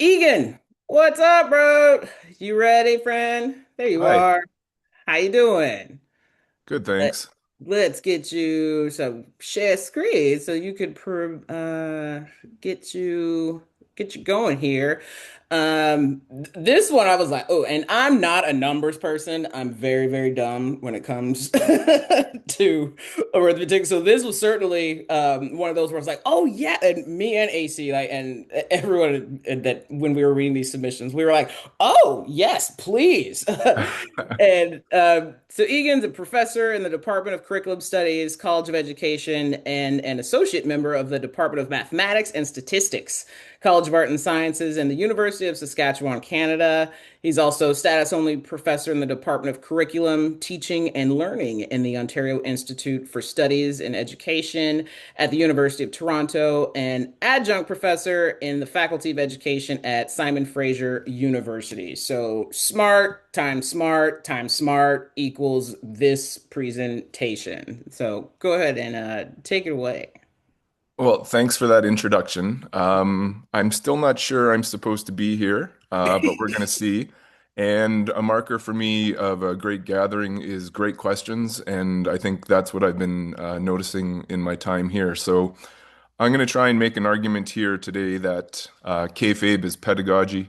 Egan, what's up, bro? You ready, friend? There you Hi. are. How you doing? Good, Let, thanks. let's get you some share screen so you could get you going here. This one I was like, oh, and I'm not a numbers person. I'm very, very dumb when it comes to arithmetic. So this was certainly one of those where it's like, oh yeah, and me and AC, like, and everyone that when we were reading these submissions, we were like, oh yes, please. And so Egan's a professor in the Department of Curriculum Studies, College of Education, and an associate member of the Department of Mathematics and Statistics, College of Art and Sciences, and the University of Saskatchewan, Canada. He's also status only professor in the Department of Curriculum, Teaching, and Learning in the Ontario Institute for Studies in Education at the University of Toronto, and adjunct professor in the Faculty of Education at Simon Fraser University. So smart times smart equals this presentation. So go ahead and take it away. Well, thanks for that introduction. I'm still not sure I'm supposed to be here, but we're going to see. And a marker for me of a great gathering is great questions, and I think that's what I've been noticing in my time here. So I'm going to try and make an argument here today that Kayfabe is pedagogy,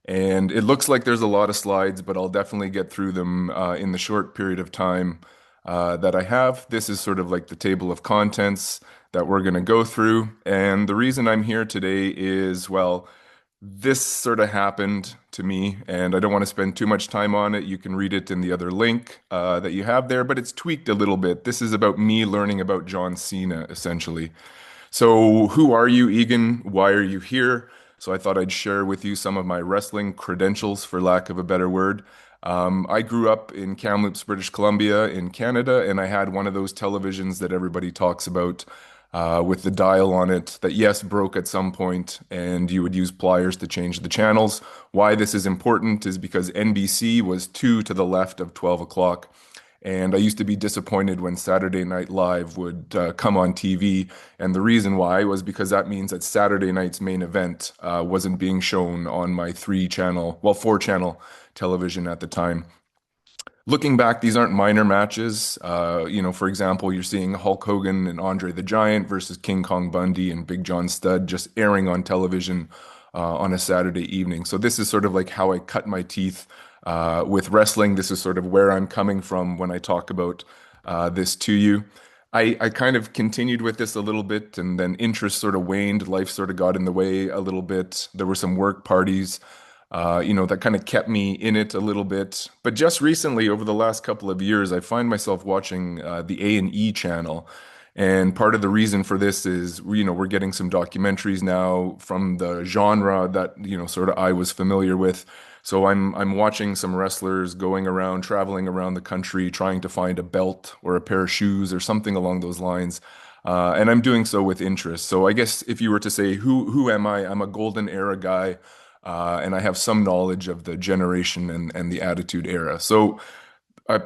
and it looks like there's a lot of slides, but I'll definitely get through them in the short period of time that I have. This is sort of like the table of contents that we're going to go through, and the reason I'm here today is, well, this sort of happened to me, and I don't want to spend too much time on it. You can read it in the other link that you have there, but it's tweaked a little bit. This is about me learning about John Cena, essentially. So, who are you, Egan? Why are you here? So, I thought I'd share with you some of my wrestling credentials, for lack of a better word. I grew up in Kamloops, British Columbia, in Canada, and I had one of those televisions that everybody talks about with the dial on it that, yes, broke at some point, and you would use pliers to change the channels. Why this is important is because NBC was two to the left of 12 o'clock. And I used to be disappointed when Saturday Night Live would come on TV. And the reason why was because that means that Saturday night's main event wasn't being shown on my four channel television at the time. Looking back, these aren't minor matches. For example, you're seeing Hulk Hogan and Andre the Giant versus King Kong Bundy and Big John Studd just airing on television on a Saturday evening. So this is sort of like how I cut my teeth with wrestling. This is sort of where I'm coming from when I talk about this to you. I kind of continued with this a little bit, and then interest sort of waned. Life sort of got in the way a little bit. There were some work parties that kind of kept me in it a little bit. But just recently, over the last couple of years, I find myself watching the A&E channel. And part of the reason for this is, we're getting some documentaries now from the genre that, sort of I was familiar with. So I'm watching some wrestlers going around, traveling around the country, trying to find a belt or a pair of shoes or something along those lines. And I'm doing so with interest. So I guess if you were to say, who am I? I'm a golden era guy, and I have some knowledge of the generation and the attitude era. So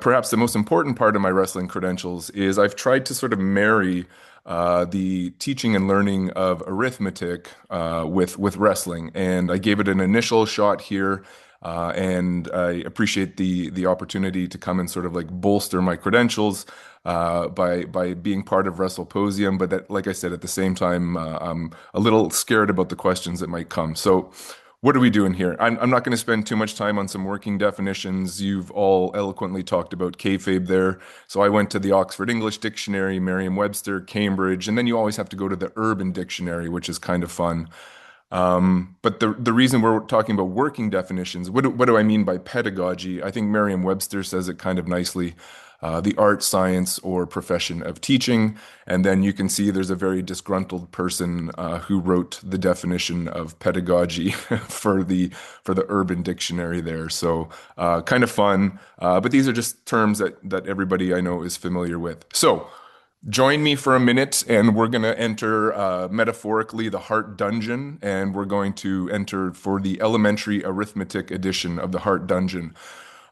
perhaps the most important part of my wrestling credentials is I've tried to sort of marry the teaching and learning of arithmetic with wrestling, and I gave it an initial shot here. And I appreciate the opportunity to come and sort of like bolster my credentials by being part of Wrestleposium. But that, like I said, at the same time, I'm a little scared about the questions that might come. So what are we doing here? I'm not going to spend too much time on some working definitions. You've all eloquently talked about kayfabe there. So I went to the Oxford English Dictionary, Merriam-Webster, Cambridge, and then you always have to go to the Urban Dictionary, which is kind of fun. But the reason we're talking about working definitions, what do I mean by pedagogy? I think Merriam-Webster says it kind of nicely. The art, science, or profession of teaching. And then you can see there's a very disgruntled person who wrote the definition of pedagogy for the Urban Dictionary there. So kind of fun. But these are just terms that everybody I know is familiar with. So join me for a minute, and we're going to enter metaphorically the Heart Dungeon, and we're going to enter for the elementary arithmetic edition of the Heart Dungeon.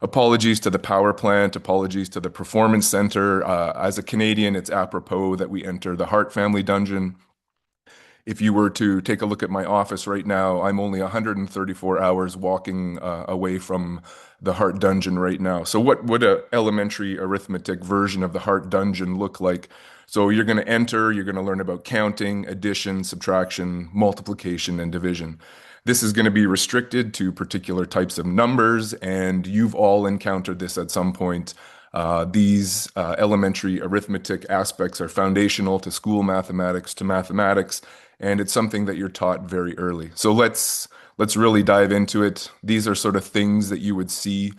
Apologies to the power plant, apologies to the performance center. As a Canadian, it's apropos that we enter the Hart family dungeon. If you were to take a look at my office right now, I'm only 134 hours walking away from the Heart Dungeon right now. So what would a elementary arithmetic version of the Heart Dungeon look like? So you're going to enter, you're going to learn about counting, addition, subtraction, multiplication, and division. This is going to be restricted to particular types of numbers, and you've all encountered this at some point. These elementary arithmetic aspects are foundational to school mathematics, to mathematics, and it's something that you're taught very early. So let's really dive into it. These are sort of things that you would see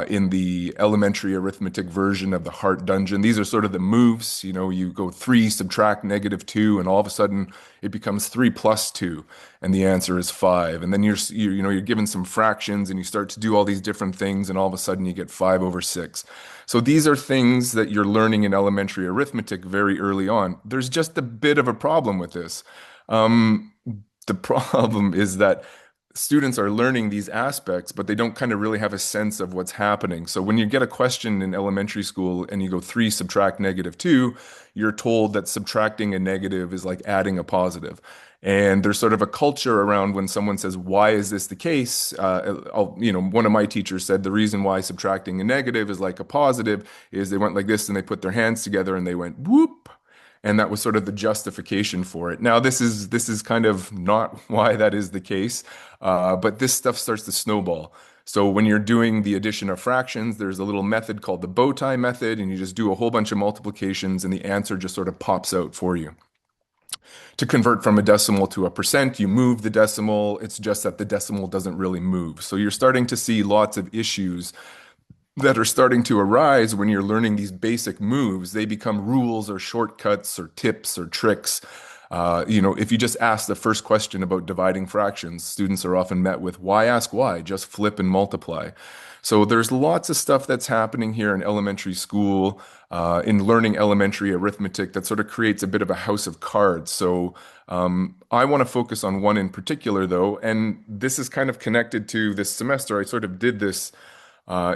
in the elementary arithmetic version of the Heart Dungeon. These are sort of the moves. You know, you go 3, subtract -2, and all of a sudden it becomes 3 plus 2, and the answer is 5. And then you're given some fractions, and you start to do all these different things, and all of a sudden you get 5/6. So these are things that you're learning in elementary arithmetic very early on. There's just a bit of a problem with this. Um, the problem is that students are learning these aspects, but they don't kind of really have a sense of what's happening. So when you get a question in elementary school and you go 3, subtract -2, you're told that subtracting a negative is like adding a positive. And there's sort of a culture around when someone says, "Why is this the case?" One of my teachers said the reason why subtracting a negative is like a positive is they went like this and they put their hands together and they went whoop, and that was sort of the justification for it. Now, this is kind of not why that is the case, but this stuff starts to snowball. So when you're doing the addition of fractions, there's a little method called the bow tie method, and you just do a whole bunch of multiplications, and the answer just sort of pops out for you. To convert from a decimal to a percent, you move the decimal. It's just that the decimal doesn't really move. So you're starting to see lots of issues that are starting to arise when you're learning these basic moves. They become rules or shortcuts or tips or tricks. If you just ask the first question about dividing fractions, students are often met with, "Why ask why? Just flip and multiply." So there's lots of stuff that's happening here in elementary school, in learning elementary arithmetic that sort of creates a bit of a house of cards. So I want to focus on one in particular, though, and this is kind of connected to this semester. I sort of did this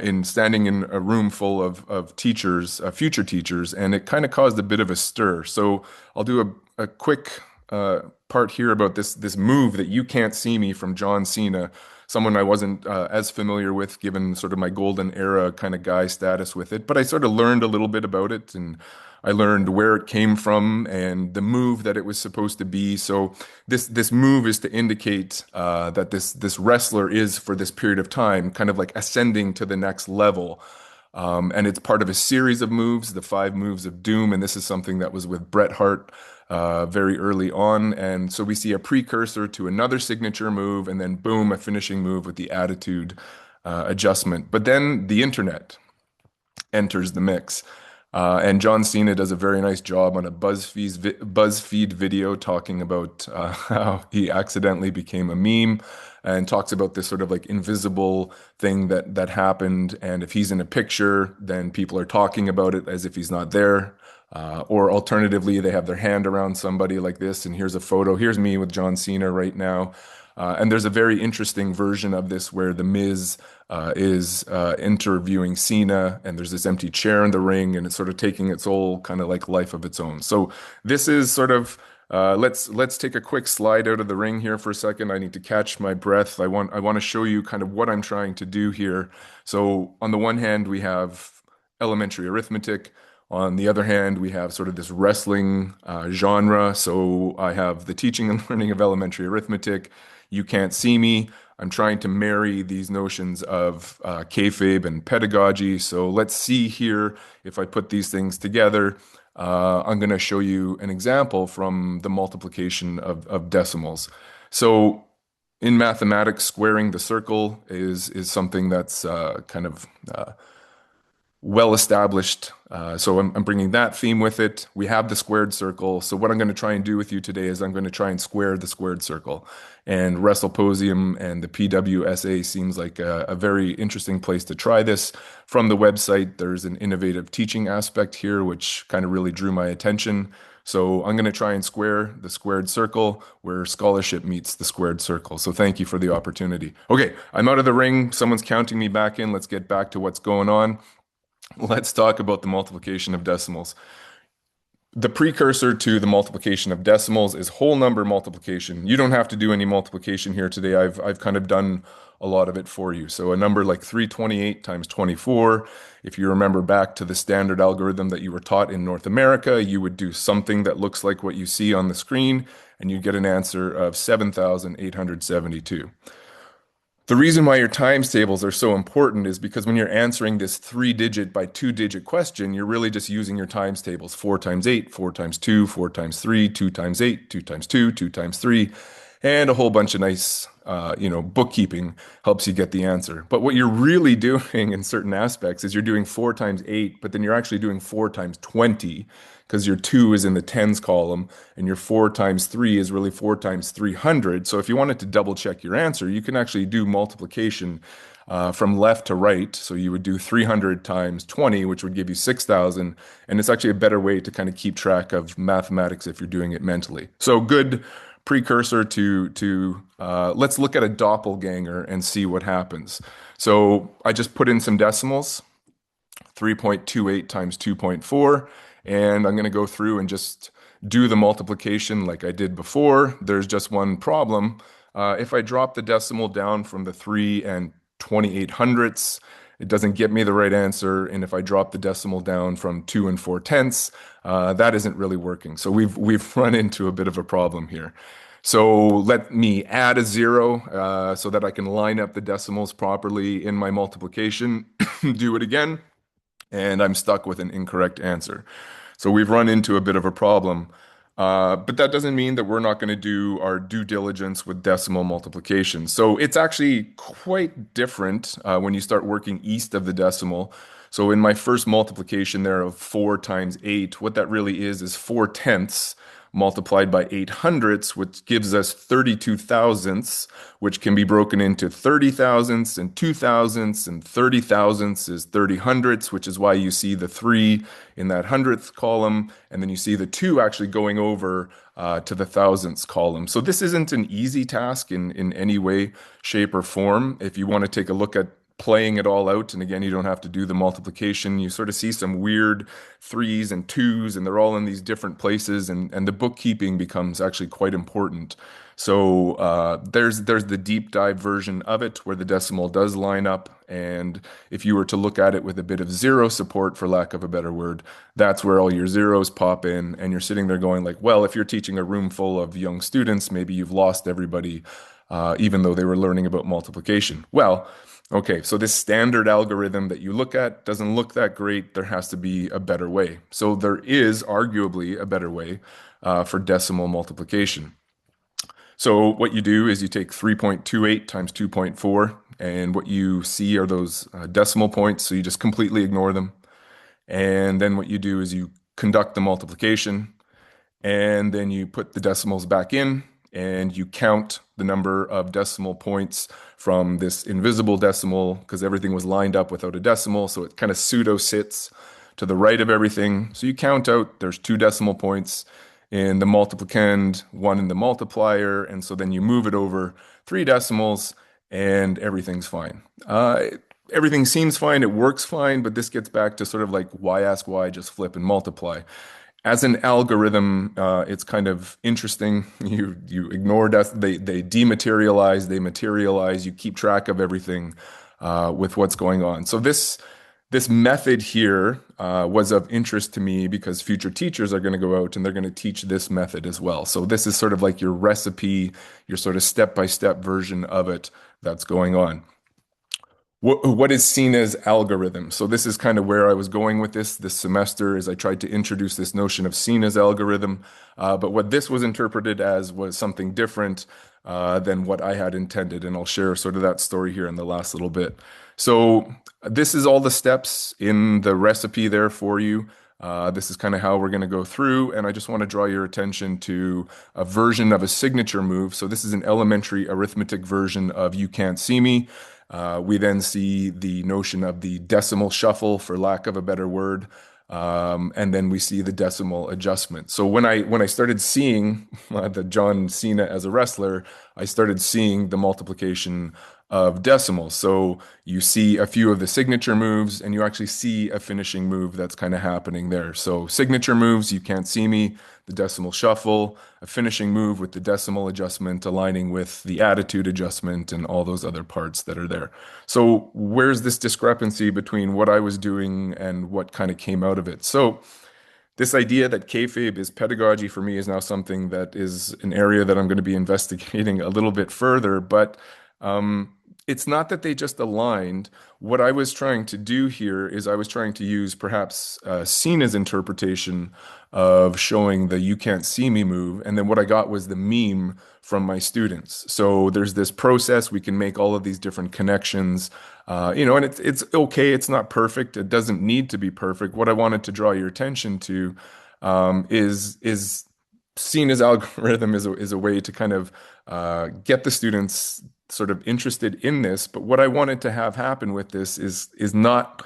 in standing in a room full of teachers, future teachers, and it kind of caused a bit of a stir. So I'll do a quick part here about this move that you can't see me from John Cena, someone I wasn't as familiar with, given sort of my golden era kind of guy status with it. But I sort of learned a little bit about it, and I learned where it came from and the move that it was supposed to be. So this move is to indicate that this wrestler is for this period of time, kind of like ascending to the next level. And it's part of a series of moves, the 5 moves of doom. And this is something that was with Bret Hart very early on. And so we see a precursor to another signature move, and then boom, a finishing move with the attitude adjustment. But then the internet enters the mix. And John Cena does a very nice job on a BuzzFeed video talking about how he accidentally became a meme, and talks about this sort of like invisible thing that happened. And if he's in a picture, then people are talking about it as if he's not there. Or alternatively, they have their hand around somebody like this, and here's a photo. Here's me with John Cena right now. And there's a very interesting version of this where The Miz is interviewing Cena, and there's this empty chair in the ring, and it's sort of taking its whole kind of like life of its own. So this is sort of let's take a quick slide out of the ring here for a second. I need to catch my breath. I want to show you kind of what I'm trying to do here. So on the one hand, we have elementary arithmetic. On the other hand, we have sort of this wrestling genre. So I have the teaching and learning of elementary arithmetic. You can't see me. I'm trying to marry these notions of kayfabe and pedagogy. So let's see here if I put these things together. I'm going to show you an example from the multiplication of decimals. So in mathematics, squaring the circle is something that's kind of well established. So I'm bringing that theme with it. We have the squared circle. So what I'm going to try and do with you today is I'm going to try and square the squared circle. And Wrestleposium and the PWSA seems like a very interesting place to try this. From the website, there's an innovative teaching aspect here, which kind of really drew my attention. So I'm going to try and square the squared circle where scholarship meets the squared circle. So thank you for the opportunity. Okay, I'm out of the ring. Someone's counting me back in. Let's get back to what's going on. Let's talk about the multiplication of decimals. The precursor to the multiplication of decimals is whole number multiplication. You don't have to do any multiplication here today. I've kind of done a lot of it for you. So a number like 328 times 24, if you remember back to the standard algorithm that you were taught in North America, you would do something that looks like what you see on the screen, and you get an answer of 7,872. The reason why your times tables are so important is because when you're answering this 3-digit by 2-digit question, you're really just using your times tables. 4 times 8, 4 times 2, 4 times 3, 2 times 8, 2 times 2, 2 times 3, and a whole bunch of nice, bookkeeping helps you get the answer. But what you're really doing in certain aspects is you're doing 4 times 8, but then you're actually doing 4 times 20 because your 2 is in the tens column and your 4 times 3 is really 4 times 300. So if you wanted to double check your answer, you can actually do multiplication from left to right. So you would do 300 times 20, which would give you 6,000. And it's actually a better way to kind of keep track of mathematics if you're doing it mentally. So good precursor to let's look at a doppelganger and see what happens. So I just put in some decimals. 3.28 times 2.4. And I'm going to go through and just do the multiplication like I did before. There's just one problem. If I drop the decimal down from the 3 and 28 hundredths, it doesn't get me the right answer. And if I drop the decimal down from 2 and 4 tenths, that isn't really working. So we've run into a bit of a problem here. So let me add a 0 so that I can line up the decimals properly in my multiplication. Do it again and I'm stuck with an incorrect answer. So we've run into a bit of a problem. But that doesn't mean that we're not going to do our due diligence with decimal multiplication. So it's actually quite different when you start working east of the decimal. So in my first multiplication there of 4 times 8, what that really is 4 tenths multiplied by 8 hundredths, which gives us 32 thousandths, which can be broken into 30 thousandths and 2 thousandths, and 30 thousandths is 30 hundredths, which is why you see the 3 in that hundredth column, and then you see the 2 actually going over to the thousandths column. So this isn't an easy task in any way, shape, or form. If you want to take a look at playing it all out, and again, you don't have to do the multiplication. You sort of see some weird 3s and 2s, and they're all in these different places, and the bookkeeping becomes actually quite important. So there's the deep dive version of it where the decimal does line up, and if you were to look at it with a bit of zero support, for lack of a better word, that's where all your zeros pop in, and you're sitting there going like, well, if you're teaching a room full of young students, maybe you've lost everybody, even though they were learning about multiplication. Well, okay, so this standard algorithm that you look at doesn't look that great. There has to be a better way. So there is arguably a better way for decimal multiplication. So what you do is you take 3.28 times 2.4, and what you see are those decimal points, so you just completely ignore them. And then what you do is you conduct the multiplication, and then you put the decimals back in and you count the number of decimal points from this invisible decimal because everything was lined up without a decimal. So it kind of pseudo sits to the right of everything. So you count out, there's 2 decimal points in the multiplicand, 1 in the multiplier. And so then you move it over 3 decimals and everything's fine. Everything seems fine, it works fine, but this gets back to sort of like why ask why, just flip and multiply. As an algorithm, it's kind of interesting. You ignore that they dematerialize, they materialize. You keep track of everything with what's going on. So this method here was of interest to me because future teachers are going to go out and they're going to teach this method as well. So this is sort of like your recipe, your sort of step-by-step version of it that's going on. What is Cena's algorithm? So this is kind of where I was going with this semester as I tried to introduce this notion of Cena's algorithm. But what this was interpreted as was something different than what I had intended. And I'll share sort of that story here in the last little bit. So this is all the steps in the recipe there for you. This is kind of how we're going to go through, and I just want to draw your attention to a version of a signature move. So this is an elementary arithmetic version of You Can't See Me. We then see the notion of the decimal shuffle, for lack of a better word, and then we see the decimal adjustment. So when I started seeing the John Cena as a wrestler, I started seeing the multiplication of decimals. So you see a few of the signature moves and you actually see a finishing move that's kind of happening there. So signature moves, you can't see me, the decimal shuffle, a finishing move with the decimal adjustment aligning with the attitude adjustment and all those other parts that are there. So where's this discrepancy between what I was doing and what kind of came out of it? So this idea that kayfabe is pedagogy for me is now something that is an area that I'm going to be investigating a little bit further. But it's not that they just aligned. What I was trying to do here is I was trying to use perhaps Cena's interpretation of showing the you can't see me move. And then what I got was the meme from my students. So there's this process. We can make all of these different connections. And it's okay. It's not perfect. It doesn't need to be perfect. What I wanted to draw your attention to is Cena's algorithm is a way to kind of get the students sort of interested in this. But what I wanted to have happen with this is not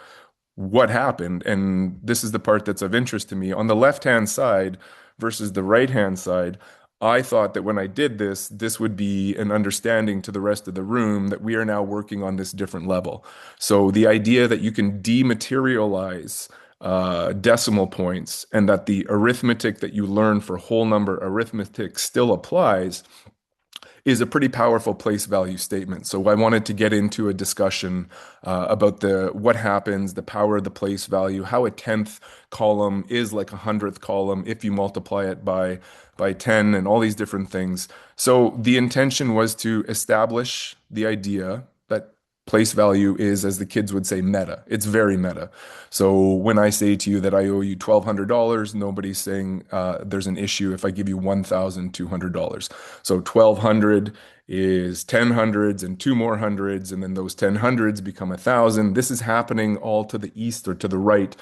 what happened. And this is the part that's of interest to me. On the left-hand side versus the right-hand side, I thought that when I did this, this would be an understanding to the rest of the room that we are now working on this different level. So the idea that you can dematerialize decimal points and that the arithmetic that you learn for whole number arithmetic still applies is a pretty powerful place value statement. So I wanted to get into a discussion about the what happens, the power of the place value, how a tenth column is like a hundredth column if you multiply it by 10 and all these different things. So the intention was to establish the idea that place value is, as the kids would say, meta. It's very meta. So when I say to you that I owe you $1,200, nobody's saying there's an issue if I give you $1,200. So 1,200 is 10 hundreds and two more hundreds, and then those 10 hundreds become 1,000. This is happening all to the east or to the right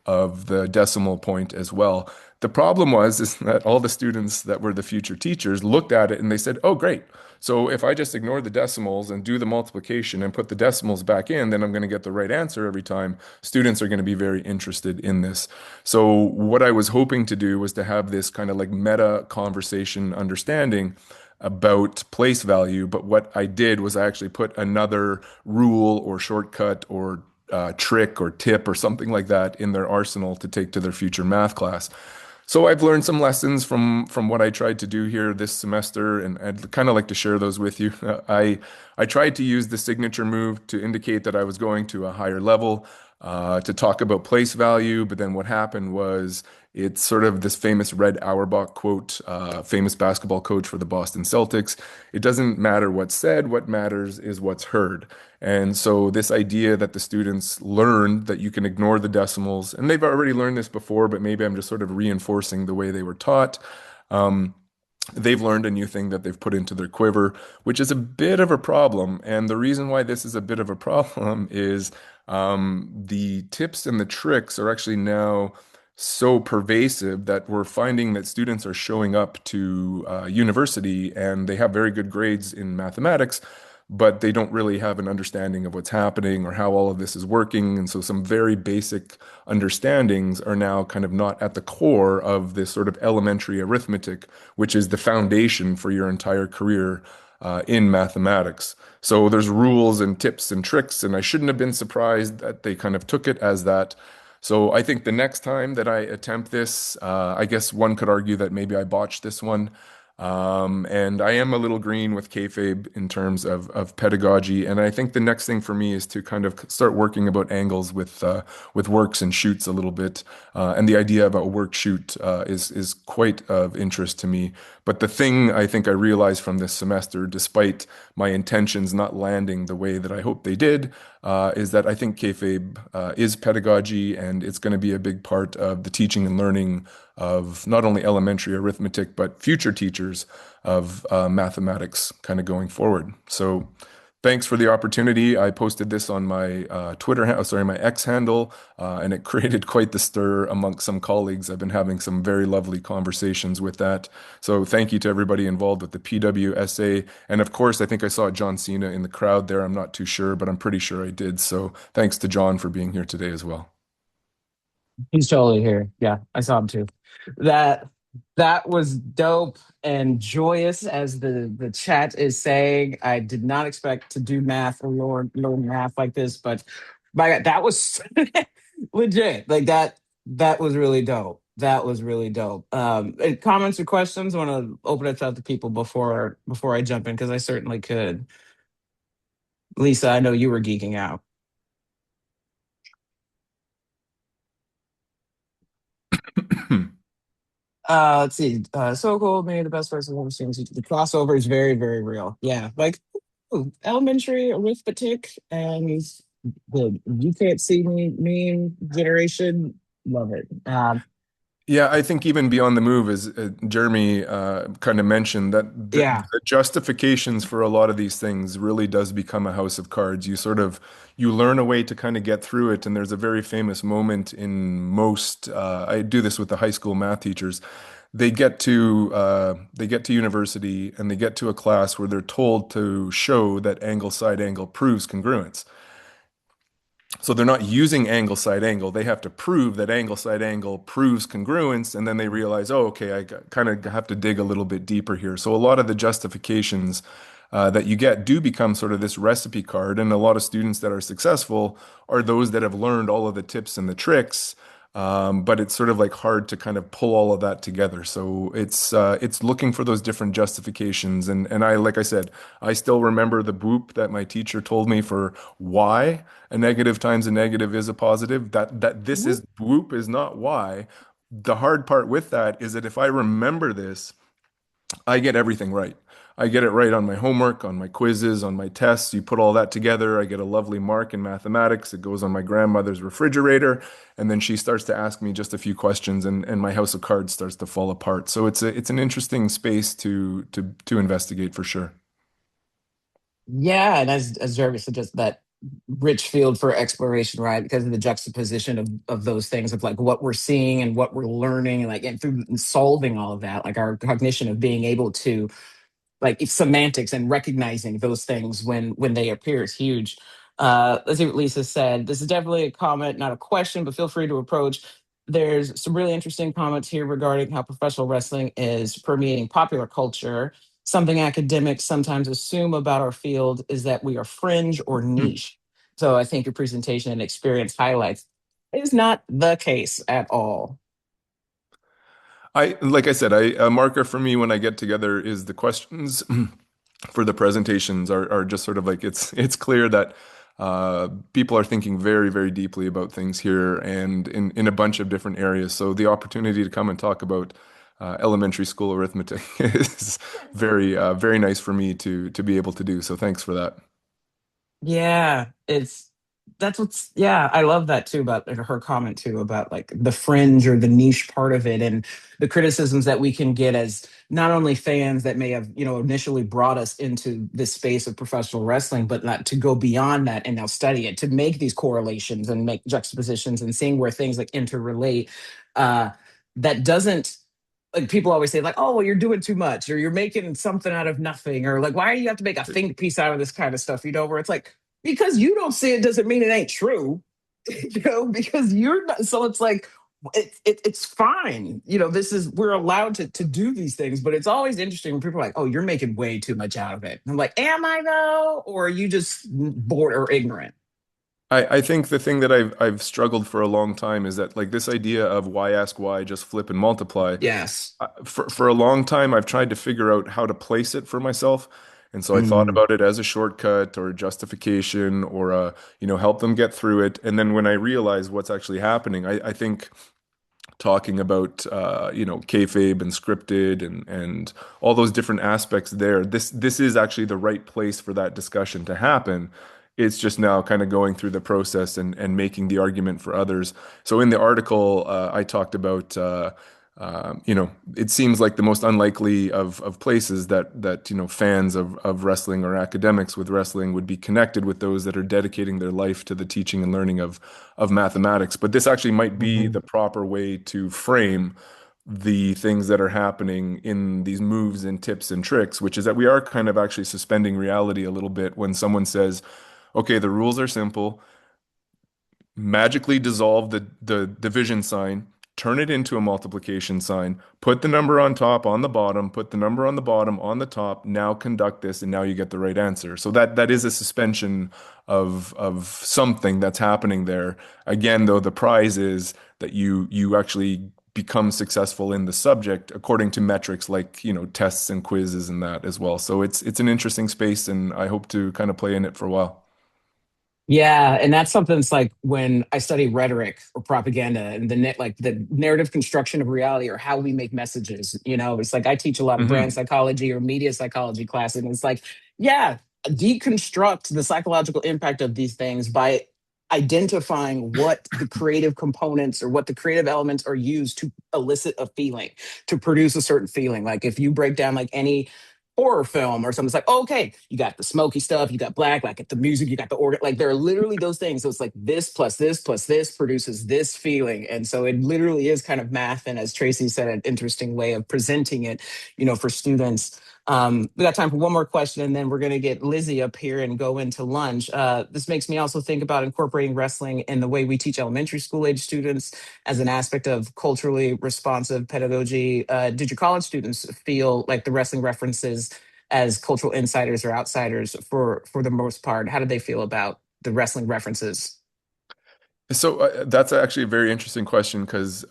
of the decimal point as well. The problem was is that all the students that were the future teachers looked at it and they said, "Oh, great. So if I just ignore the decimals and do the multiplication and put the decimals back in, then I'm going to get the right answer every time." Students are going to be very interested in this. So what I was hoping to do was to have this kind of like meta conversation understanding about place value. But what I did was I actually put another rule or shortcut or trick or tip or something like that in their arsenal to take to their future math class. So I've learned some lessons from what I tried to do here this semester, and I'd kind of like to share those with you. I tried to use the signature move to indicate that I was going to a higher level, to talk about place value. But then what happened was it's sort of this famous Red Auerbach quote, famous basketball coach for the Boston Celtics. It doesn't matter what's said, what matters is what's heard. And so this idea that the students learned that you can ignore the decimals, and they've already learned this before, but maybe I'm just sort of reinforcing the way they were taught. Um, they've learned a new thing that they've put into their quiver, which is a bit of a problem. And the reason why this is a bit of a problem is the tips and the tricks are actually now so pervasive that we're finding that students are showing up to university and they have very good grades in mathematics, but they don't really have an understanding of what's happening or how all of this is working. And so some very basic understandings are now kind of not at the core of this sort of elementary arithmetic, which is the foundation for your entire career in mathematics. So there's rules and tips and tricks, and I shouldn't have been surprised that they kind of took it as that. So I think the next time that I attempt this, I guess one could argue that maybe I botched this one. And I am a little green with kayfabe in terms of pedagogy. And I think the next thing for me is to kind of start working about angles with works and shoots a little bit. And the idea of a work shoot is quite of interest to me. But the thing I think I realized from this semester, despite my intentions not landing the way that I hope they did, is that I think kayfabe is pedagogy, and it's going to be a big part of the teaching and learning of not only elementary arithmetic, but future teachers of mathematics kind of going forward. So thanks for the opportunity. I posted this on my my X handle, and it created quite the stir amongst some colleagues. I've been having some very lovely conversations with that. So thank you to everybody involved with the PWSA. And of course, I think I saw John Cena in the crowd there. I'm not too sure, but I'm pretty sure I did. So thanks to John for being here today as well. He's totally here. Yeah, I saw him too. That That was dope and joyous, as the chat is saying. I did not expect to do math or learn math like this, but my God, that was legit. Like that was really dope. That was really dope. And comments or questions? I want to open it up to people before I jump in because I certainly could. Lisa, I know you were geeking out. Let's see. So cool, maybe the best person I've ever seen. The crossover is very, very real. Yeah, like ooh, elementary arithmetic and the you can't see me meme generation. Love it. Yeah, I think even beyond the move, as Jeremy kind of mentioned, that Yeah. the justifications for a lot of these things really does become a house of cards. You learn a way to kind of get through it, and there's a very famous moment in most. I do this with the high school math teachers. They get to university and they get to a class where they're told to show that angle side angle proves congruence. So they're not using angle side angle. They have to prove that angle side angle proves congruence. And then they realize, oh, okay, kind of have to dig a little bit deeper here. So a lot of the justifications that you get do become sort of this recipe card. And a lot of students that are successful are those that have learned all of the tips and the tricks. But it's sort of like hard to kind of pull all of that together. So it's looking for those different justifications. And like I said, I still remember the boop that my teacher told me for why a negative times a negative is a positive. That this Mhm. is whoop is not why. The hard part with that is that if I remember this, I get everything right. I get it right on my homework, on my quizzes, on my tests. You put all that together, I get a lovely mark in mathematics. It goes on my grandmother's refrigerator, and then she starts to ask me just a few questions, and my house of cards starts to fall apart. So it's an interesting space to investigate for sure. Yeah, and as Jeremy suggests, that rich field for exploration, right? Because of the juxtaposition of those things of like what we're seeing and what we're learning, and like and through solving all of that, like our cognition of being able to like semantics and recognizing those things when they appear is huge. Let's see what Lisa said. This is definitely a comment, not a question, but feel free to approach. There's some really interesting comments here regarding how professional wrestling is permeating popular culture. Something academics sometimes assume about our field is that we are fringe or niche. So I think your presentation and experience highlights is not the case at all. Like I said, a marker for me when I get together is the questions for the presentations are just sort of like it's clear that people are thinking very, very deeply about things here and in a bunch of different areas. So the opportunity to come and talk about elementary school arithmetic is very nice for me to be able to do. So thanks for that. Yeah, it's that's what's yeah, I love that too about her comment too about like the fringe or the niche part of it and the criticisms that we can get as not only fans that may have, initially brought us into this space of professional wrestling, but not to go beyond that and now study it, to make these correlations and make juxtapositions and seeing where things like interrelate. Uh that doesn't like people always say like, oh well, you're doing too much or you're making something out of nothing or like why do you have to make a think piece out of this kind of stuff, where it's like because you don't see it doesn't mean it ain't true. Because you're not, so it's like it's fine. This is we're allowed to do these things, but it's always interesting when people are like, oh, you're making way too much out of it. And I'm like, am I though, or are you just bored or ignorant? I think the thing that I've struggled for a long time is that like this idea of why ask why, just flip and multiply. Yes. For a long time, I've tried to figure out how to place it for myself. And so I thought Mm. about it as a shortcut or a justification or help them get through it. And then when I realize what's actually happening, I think talking about kayfabe and scripted and all those different aspects there. This is actually the right place for that discussion to happen. It's just now kind of going through the process and making the argument for others. So in the article, I talked about it seems like the most unlikely of places that fans of wrestling or academics with wrestling would be connected with those that are dedicating their life to the teaching and learning of mathematics. But this actually might be Mhm. the proper way to frame the things that are happening in these moves and tips and tricks, which is that we are kind of actually suspending reality a little bit when someone says, okay, the rules are simple, magically dissolve the division sign, turn it into a multiplication sign, put the number on top on the bottom, put the number on the bottom on the top, now conduct this, and now you get the right answer. So that is a suspension of something that's happening there. Again, though, the prize is that you actually become successful in the subject according to metrics like, tests and quizzes and that as well. So it's an interesting space, and I hope to kind of play in it for a while. Yeah, and that's something that's like when I study rhetoric or propaganda and like the narrative construction of reality or how we make messages, it's like I teach a lot of brand Hmm. psychology or media psychology classes, and it's like, yeah, deconstruct the psychological impact of these things by identifying what the creative components or what the creative elements are used to elicit a feeling, to produce a certain feeling. Like if you break down like any horror film or something. It's like, oh, okay, you got the smoky stuff, you got black, like the music, you got the organ. Like there are literally those things. So it's like this plus this produces this feeling. And so it literally is kind of math. And as Tracy said, an interesting way of presenting it, for students. We got time for one more question, and then we're going to get Lizzie up here and go into lunch. This makes me also think about incorporating wrestling in the way we teach elementary school age students as an aspect of culturally responsive pedagogy. Did your college students feel like the wrestling references as cultural insiders or outsiders for the most part? How did they feel about the wrestling references? So that's actually a very interesting question because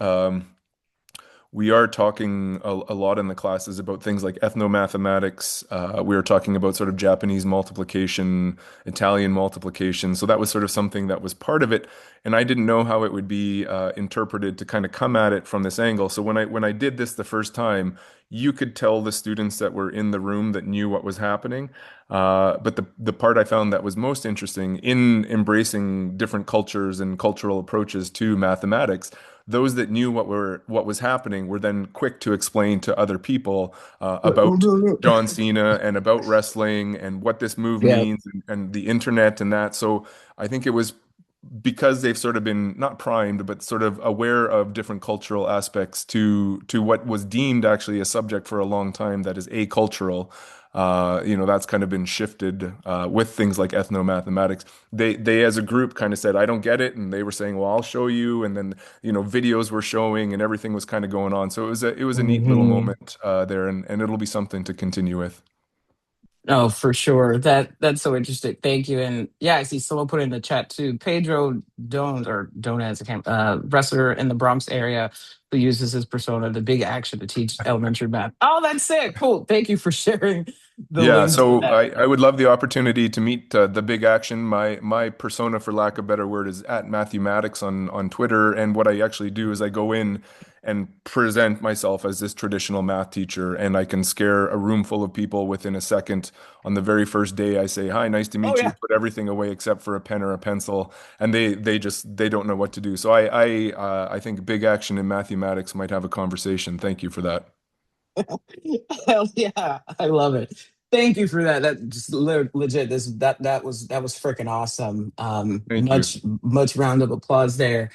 we are talking a lot in the classes about things like ethnomathematics. We were talking about sort of Japanese multiplication, Italian multiplication. So that was sort of something that was part of it, and I didn't know how it would be interpreted to kind of come at it from this angle. So when I did this the first time, you could tell the students that were in the room that knew what was happening. But the part I found that was most interesting in embracing different cultures and cultural approaches to mathematics, those that knew what was happening were then quick to explain to other people about John Cena and about wrestling and what this move Yeah. means and the internet and that. So I think it was because they've sort of been not primed, but sort of aware of different cultural aspects to what was deemed actually a subject for a long time that is acultural. That's kind of been shifted with things like ethnomathematics. They as a group kind of said, "I don't get it," and they were saying, "Well, I'll show you." And then videos were showing, and everything was kind of going on. So it was a neat little Mhm. moment there, and it'll be something to continue with. Oh, for sure. That's so interesting. Thank you. And yeah, I see someone put in the chat too. Pedro Donez, I can't, wrestler in the Bronx area who uses his persona, the big action to teach elementary math. Oh, that's it. Cool. Thank you for sharing the Yeah, link to so that. I would love the opportunity to meet the big action. My persona, for lack of a better word, is at Matthew Maddox on Twitter. And what I actually do is I go in and present myself as this traditional math teacher, and I can scare a room full of people within a second. On the very first day, I say, "Hi, nice to Oh meet you." yeah. Put everything away except for a pen or a pencil, and they don't know what to do. So I think big action and Matthew Maddox might have a conversation. Thank you for that. Hell yeah. I love it. Thank you for that. That just legit. That was freaking awesome. Thank you. Much round of applause there.